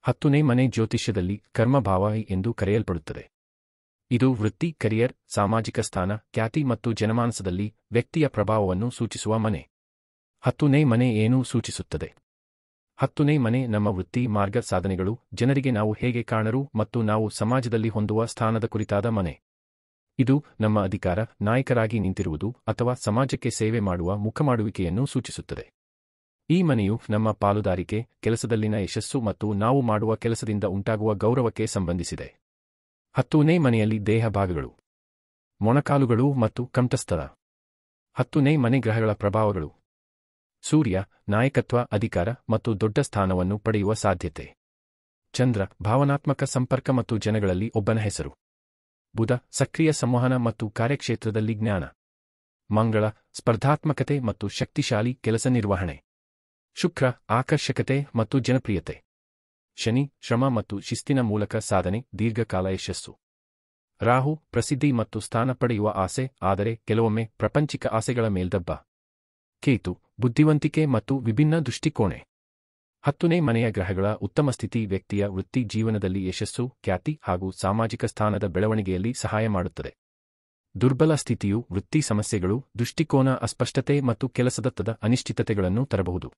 10ನೇ ಮನೆ ಜ್ಯೋತಿಷ್ಯದಲ್ಲಿ ಕರ್ಮಭಾವ ಎಂದು ಕರೆಯಲ್ಪಡುತ್ತದೆ. ಇದು ವೃತ್ತಿ, ಕರಿಯರ್, ಸಾಮಾಜಿಕ ಸ್ಥಾನ, ಖ್ಯಾತಿ ಮತ್ತು ಜನಮಾನಸದಲ್ಲಿ ವ್ಯಕ್ತಿಯ ಪ್ರಭಾವವನ್ನು ಸೂಚಿಸುವ ಮನೆ. 10ನೇ ಮನೆ ಏನು ಸೂಚಿಸುತ್ತದೆ? 10ನೇ ಮನೆ ನಮ್ಮ ವೃತ್ತಿ, ಮಾರ್ಗ, ಸಾಧನೆಗಳು, ಜನರಿಗೆ ನಾವು ಹೇಗೆ ಕಾಣರು ಮತ್ತು ನಾವು ಸಮಾಜದಲ್ಲಿ ಹೊಂದುವ ಸ್ಥಾನದ ಕುರಿತಾದ ಮನೆ. ಇದು ನಮ್ಮ ಅಧಿಕಾರ, ನಾಯಕರಾಗಿ ನಿಂತಿರುವುದು ಅಥವಾ ಸಮಾಜಕ್ಕೆ ಸೇವೆ ಮಾಡುವ ಮುಖಮಾಡುವಿಕೆಯನ್ನು ಸೂಚಿಸುತ್ತದೆ. ಈ ಮನೆಯು ನಮ್ಮ ಪಾಲುದಾರಿಕೆ, ಕೆಲಸದಲ್ಲಿನ ಯಶಸ್ಸು ಮತ್ತು ನಾವು ಮಾಡುವ ಕೆಲಸದಿಂದ ಉಂಟಾಗುವ ಗೌರವಕ್ಕೆ ಸಂಬಂಧಿಸಿದೆ. 10ನೇ ಮನೆಯಲ್ಲಿ ದೇಹ ಭಾಗಗಳು, ಮೊಣಕಾಲುಗಳು ಮತ್ತು ಕಂಠಸ್ಥಳ. 10ನೇ ಮನೆ ಗ್ರಹಗಳ ಪ್ರಭಾವಗಳು. ಸೂರ್ಯ, ನಾಯಕತ್ವ, ಅಧಿಕಾರ ಮತ್ತು ದೊಡ್ಡ ಸ್ಥಾನವನ್ನು ಪಡೆಯುವ ಸಾಧ್ಯತೆ. ಚಂದ್ರ, ಭಾವನಾತ್ಮಕ ಸಂಪರ್ಕ ಮತ್ತು ಜನಗಳಲ್ಲಿ ಒಬ್ಬನ ಹೆಸರು. ಬುಧ, ಸಕ್ರಿಯ ಸಂವಹನ ಮತ್ತು ಕಾರ್ಯಕ್ಷೇತ್ರದಲ್ಲಿ ಜ್ಞಾನ. ಮಂಗಳ, ಸ್ಪರ್ಧಾತ್ಮಕತೆ ಮತ್ತು ಶಕ್ತಿಶಾಲಿ ಕೆಲಸ ನಿರ್ವಹಣೆ. ಶುಕ್ರ, ಆಕರ್ಷಕತೆ ಮತ್ತು ಜನಪ್ರಿಯತೆ. ಶನಿ, ಶ್ರಮ ಮತ್ತು ಶಿಸ್ತಿನ ಮೂಲಕ ಸಾಧನೆ, ದೀರ್ಘಕಾಲ ಯಶಸ್ಸು. ರಾಹು, ಪ್ರಸಿದ್ಧಿ ಮತ್ತು ಸ್ಥಾನ ಪಡೆಯುವ ಆಸೆ, ಆದರೆ ಕೆಲವೊಮ್ಮೆ ಪ್ರಪಂಚಿಕ ಆಸೆಗಳ ಮೇಲ್ದಬ್ಬ. ಕೇತು, ಬುದ್ಧಿವಂತಿಕೆ ಮತ್ತು ವಿಭಿನ್ನ ದೃಷ್ಟಿಕೋನೆ. 10ನೇ ಮನೆಯ ಗ್ರಹಗಳ ಉತ್ತಮ ಸ್ಥಿತಿ ವ್ಯಕ್ತಿಯ ವೃತ್ತಿ ಜೀವನದಲ್ಲಿ ಯಶಸ್ಸು, ಖ್ಯಾತಿ ಹಾಗೂ ಸಾಮಾಜಿಕ ಸ್ಥಾನದ ಬೆಳವಣಿಗೆಯಲ್ಲಿ ಸಹಾಯ ಮಾಡುತ್ತದೆ. ದುರ್ಬಲ ಸ್ಥಿತಿಯು ವೃತ್ತಿ ಸಮಸ್ಯೆಗಳು, ದೃಷ್ಟಿಕೋನ ಅಸ್ಪಷ್ಟತೆ ಮತ್ತು ಕೆಲಸದತ್ತದ ಅನಿಶ್ಚಿತತೆಗಳನ್ನು ತರಬಹುದು.